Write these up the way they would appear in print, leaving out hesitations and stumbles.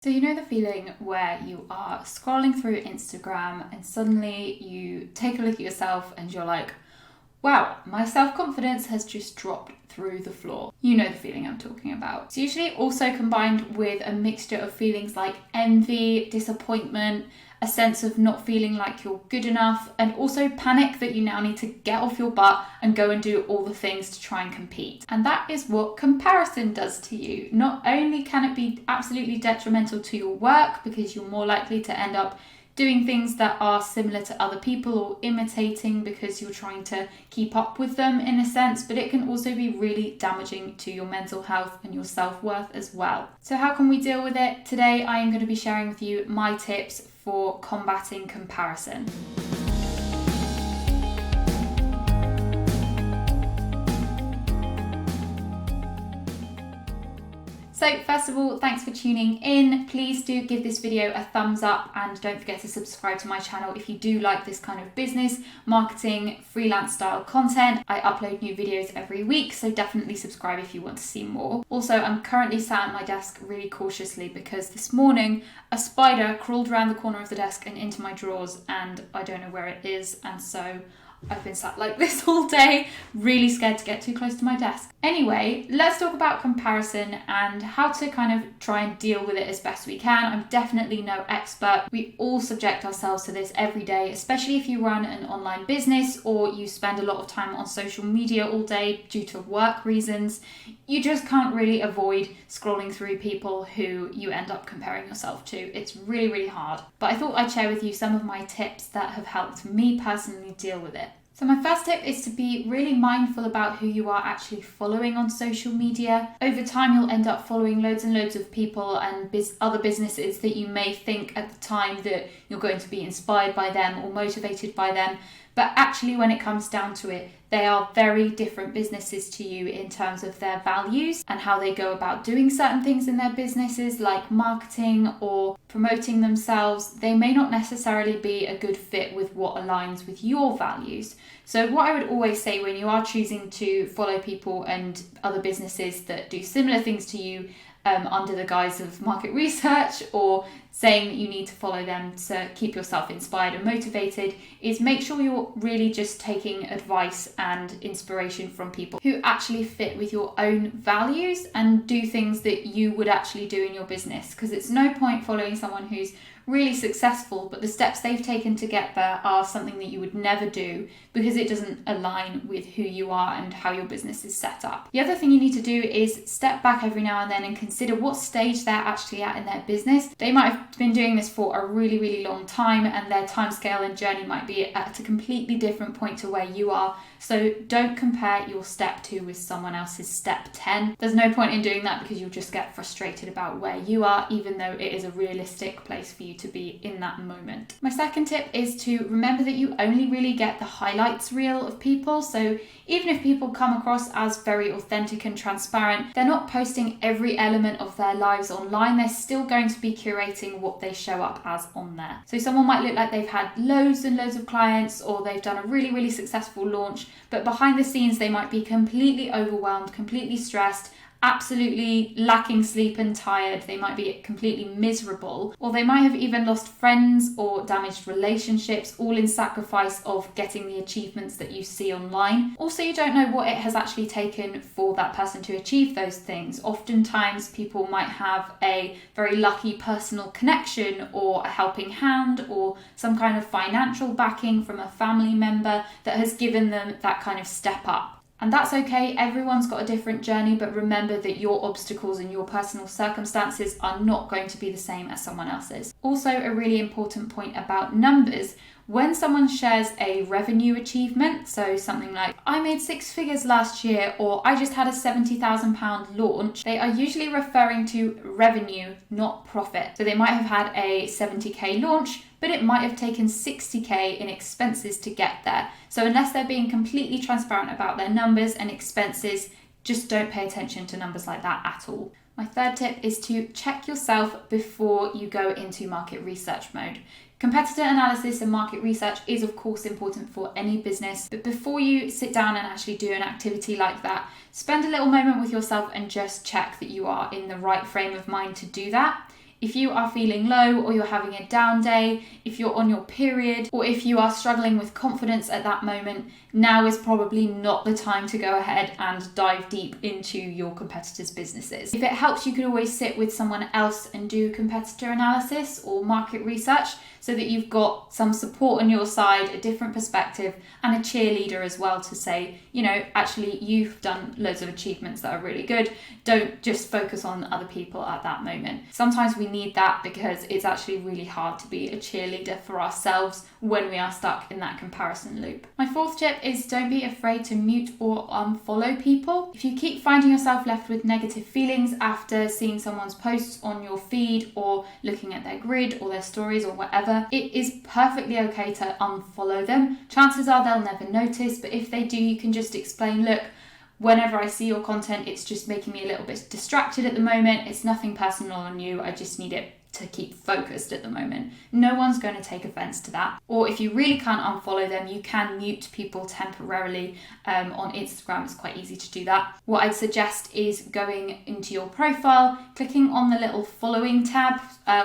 So you know the feeling where you are scrolling through Instagram and suddenly you take a look at yourself and you're like, wow, my self-confidence has just dropped through the floor. You know the feeling I'm talking about. It's usually also combined with a mixture of feelings like envy, disappointment, a sense of not feeling like you're good enough, and also panic that you now need to get off your butt and go and do all the things to try and compete. And that is what comparison does to you. Not only can it be absolutely detrimental to your work because you're more likely to end up doing things that are similar to other people or imitating because you're trying to keep up with them in a sense, but it can also be really damaging to your mental health and your self-worth as well. So how can we deal with it? Today I am going to be sharing with you my tips for combating comparison. So first of all, thanks for tuning in. Please do give this video a thumbs up and don't forget to subscribe to my channel if you do like this kind of business, marketing, freelance style content. I upload new videos every week, so definitely subscribe if you want to see more. Also, I'm currently sat at my desk really cautiously because this morning a spider crawled around the corner of the desk and into my drawers and I don't know where it is, and so I've been sat like this all day, really scared to get too close to my desk. Anyway, let's talk about comparison and how to kind of try and deal with it as best we can. I'm definitely no expert. We all subject ourselves to this every day, especially if you run an online business or you spend a lot of time on social media all day due to work reasons. You just can't really avoid scrolling through people who you end up comparing yourself to. It's really, really hard. But I thought I'd share with you some of my tips that have helped me personally deal with it. So my first tip is to be really mindful about who you are actually following on social media. Over time, you'll end up following loads and loads of people and other businesses that you may think at the time that you're going to be inspired by them or motivated by them. But actually, when it comes down to it, they are very different businesses to you in terms of their values and how they go about doing certain things in their businesses, like marketing or promoting themselves. They may not necessarily be a good fit with what aligns with your values. So what I would always say when you are choosing to follow people and other businesses that do similar things to you, under the guise of market research or saying that you need to follow them to keep yourself inspired and motivated, is make sure you're really just taking advice and inspiration from people who actually fit with your own values and do things that you would actually do in your business. Because it's no point following someone who's really successful, but the steps they've taken to get there are something that you would never do because it doesn't align with who you are and how your business is set up. The other thing you need to do is step back every now and then and consider what stage they're actually at in their business. They might have been doing this for a really, really long time and their timescale and journey might be at a completely different point to where you are. So don't compare your step 2 with someone else's step 10. There's no point in doing that because you'll just get frustrated about where you are, even though it is a realistic place for you to be in that moment. My second tip is to remember that you only really get the highlights reel of people. So even if people come across as very authentic and transparent, they're not posting every element of their lives online. They're still going to be curating what they show up as on there. So someone might look like they've had loads and loads of clients or they've done a really, really successful launch, but behind the scenes they might be completely overwhelmed, completely stressed, absolutely lacking sleep and tired. They might be completely miserable, or they might have even lost friends or damaged relationships, all in sacrifice of getting the achievements that you see online. Also, you don't know what it has actually taken for that person to achieve those things. Oftentimes people might have a very lucky personal connection or a helping hand or some kind of financial backing from a family member that has given them that kind of step up. And that's okay, everyone's got a different journey, but remember that your obstacles and your personal circumstances are not going to be the same as someone else's. Also, a really important point about numbers. When someone shares a revenue achievement, so something like, I made 6 figures last year, or I just had a £70,000 launch, they are usually referring to revenue, not profit. So they might have had a 70k launch, but it might have taken 60k in expenses to get there. So unless they're being completely transparent about their numbers and expenses, just don't pay attention to numbers like that at all. My third tip is to check yourself before you go into market research mode. Competitor analysis and market research is of course important for any business, but before you sit down and actually do an activity like that, spend a little moment with yourself and just check that you are in the right frame of mind to do that. If you are feeling low or you're having a down day, if you're on your period, or if you are struggling with confidence at that moment, now is probably not the time to go ahead and dive deep into your competitors' businesses. If it helps, you can always sit with someone else and do competitor analysis or market research so that you've got some support on your side, a different perspective, and a cheerleader as well to say, you know, actually you've done loads of achievements that are really good. Don't just focus on other people at that moment. Sometimes we need that because it's actually really hard to be a cheerleader for ourselves when we are stuck in that comparison loop. My fourth tip is don't be afraid to mute or unfollow people. If you keep finding yourself left with negative feelings after seeing someone's posts on your feed or looking at their grid or their stories or whatever, it is perfectly okay to unfollow them. Chances are they'll never notice, but if they do, you can just explain, look, whenever I see your content, it's just making me a little bit distracted at the moment. It's nothing personal on you. I just need it to keep focused at the moment. No one's going to take offense to that. Or if you really can't unfollow them, you can mute people temporarily on Instagram. It's quite easy to do that. What I'd suggest is going into your profile, clicking on the little following tab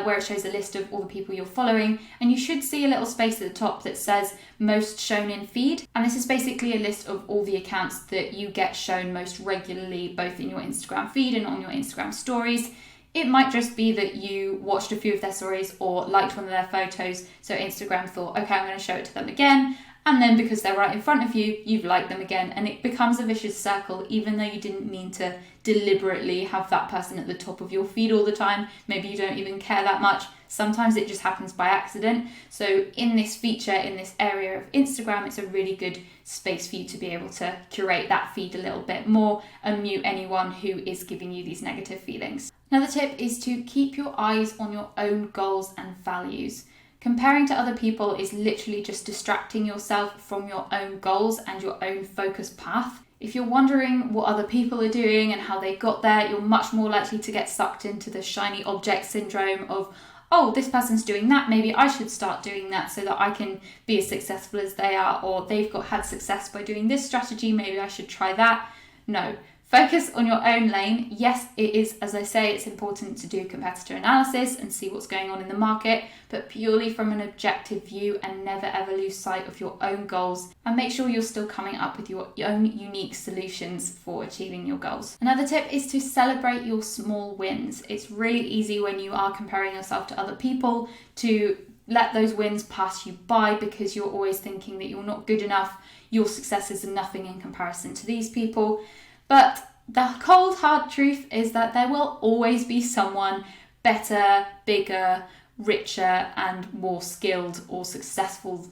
where it shows a list of all the people you're following, and you should see a little space at the top that says most shown in feed. And this is basically a list of all the accounts that you get shown most regularly, both in your Instagram feed and on your Instagram stories. It might just be that you watched a few of their stories or liked one of their photos, so Instagram thought, okay, I'm going to show it to them again. And then because they're right in front of you, you've liked them again, and it becomes a vicious circle, even though you didn't mean to deliberately have that person at the top of your feed all the time. Maybe you don't even care that much. Sometimes it just happens by accident. So in this feature, in this area of Instagram, it's a really good space for you to be able to curate that feed a little bit more and mute anyone who is giving you these negative feelings. Another tip is to keep your eyes on your own goals and values. Comparing to other people is literally just distracting yourself from your own goals and your own focused path. If you're wondering what other people are doing and how they got there, you're much more likely to get sucked into the shiny object syndrome of, oh, this person's doing that, maybe I should start doing that so that I can be as successful as they are, or they've had success by doing this strategy, maybe I should try that. No. Focus on your own lane. Yes, it is, as I say, it's important to do competitor analysis and see what's going on in the market, but purely from an objective view, and never ever lose sight of your own goals, and make sure you're still coming up with your own unique solutions for achieving your goals. Another tip is to celebrate your small wins. It's really easy when you are comparing yourself to other people to let those wins pass you by because you're always thinking that you're not good enough, your successes are nothing in comparison to these people. But the cold hard truth is that there will always be someone better, bigger, richer and more skilled or successful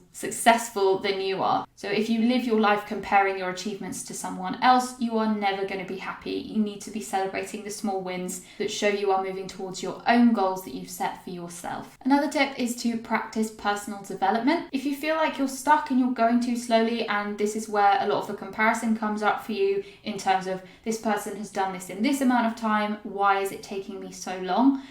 than you are. So if you live your life comparing your achievements to someone else, you are never going to be happy. You need to be celebrating the small wins that show you are moving towards your own goals that you've set for yourself. Another tip is to practice personal development. If you feel like you're stuck and you're going too slowly, and this is where a lot of the comparison comes up for you in terms of this person has done this in this amount of time, why is it taking me so long?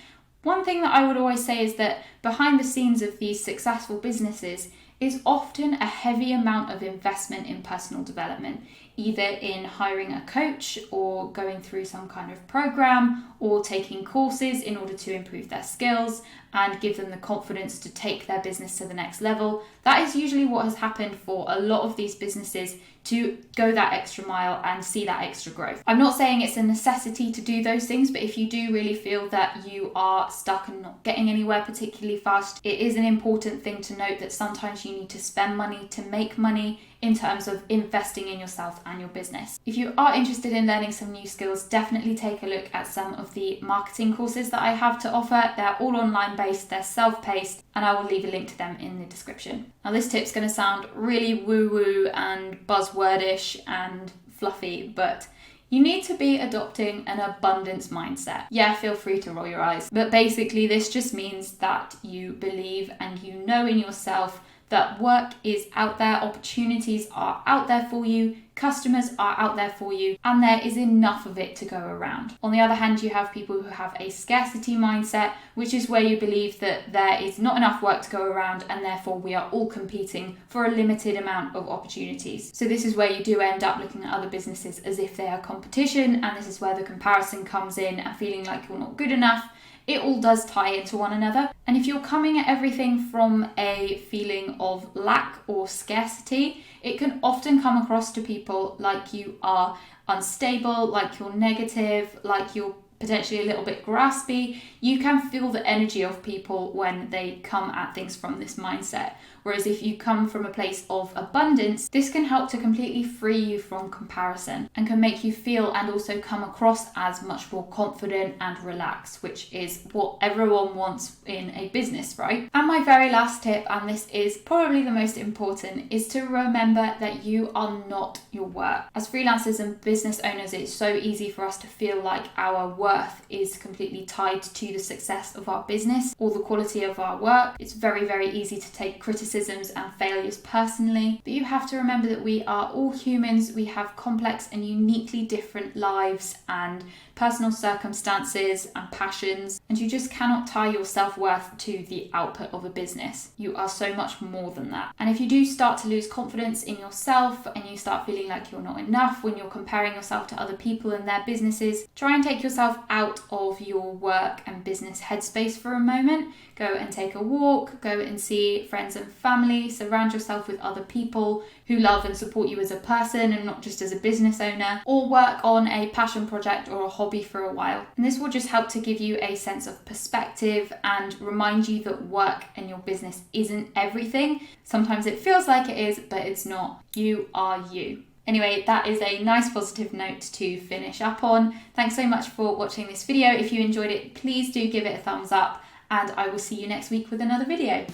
One thing that I would always say is that behind the scenes of these successful businesses is often a heavy amount of investment in personal development, either in hiring a coach or going through some kind of program or taking courses in order to improve their skills and give them the confidence to take their business to the next level. That is usually what has happened for a lot of these businesses to go that extra mile and see that extra growth. I'm not saying it's a necessity to do those things, but if you do really feel that you are stuck and not getting anywhere particularly fast, it is an important thing to note that sometimes you need to spend money to make money in terms of investing in yourself and your business. If you are interested in learning some new skills, definitely take a look at some of the marketing courses that I have to offer. They're all online based, they're self-paced, and I will leave a link to them in the description. Now this tip's going to sound really woo-woo and buzzwordish and fluffy, but you need to be adopting an abundance mindset. Yeah, feel free to roll your eyes, but basically this just means that you believe and you know in yourself that work is out there, opportunities are out there for you, customers are out there for you, and there is enough of it to go around. On the other hand, you have people who have a scarcity mindset, which is where you believe that there is not enough work to go around and therefore we are all competing for a limited amount of opportunities. So this is where you do end up looking at other businesses as if they are competition, and this is where the comparison comes in and feeling like you're not good enough. it all does tie into one another. And if you're coming at everything from a feeling of lack or scarcity, it can often come across to people like you are unstable, like you're negative, like you're potentially a little bit graspy. You can feel the energy of people when they come at things from this mindset. Whereas if you come from a place of abundance, this can help to completely free you from comparison and can make you feel and also come across as much more confident and relaxed, which is what everyone wants in a business, right? And my very last tip, and this is probably the most important, is to remember that you are not your work. As freelancers and business owners, it's so easy for us to feel like our worth is completely tied to the success of our business or the quality of our work. It's very, very easy to take criticisms and failures personally, but you have to remember that we are all humans. We have complex and uniquely different lives and personal circumstances and passions, and you just cannot tie your self-worth to the output of a business. You are so much more than that. And if you do start to lose confidence in yourself and you start feeling like you're not enough when you're comparing yourself to other people and their businesses, try and take yourself out of your work and business headspace for a moment. Go and take a walk, go and see friends and family, surround yourself with other people who love and support you as a person and not just as a business owner, or work on a passion project or a hobby for a while. And this will just help to give you a sense of perspective and remind you that work and your business isn't everything. Sometimes it feels like it is, but it's not. You are you. Anyway, that is a nice positive note to finish up on. Thanks so much for watching this video. If you enjoyed it, please do give it a thumbs up, and I will see you next week with another video.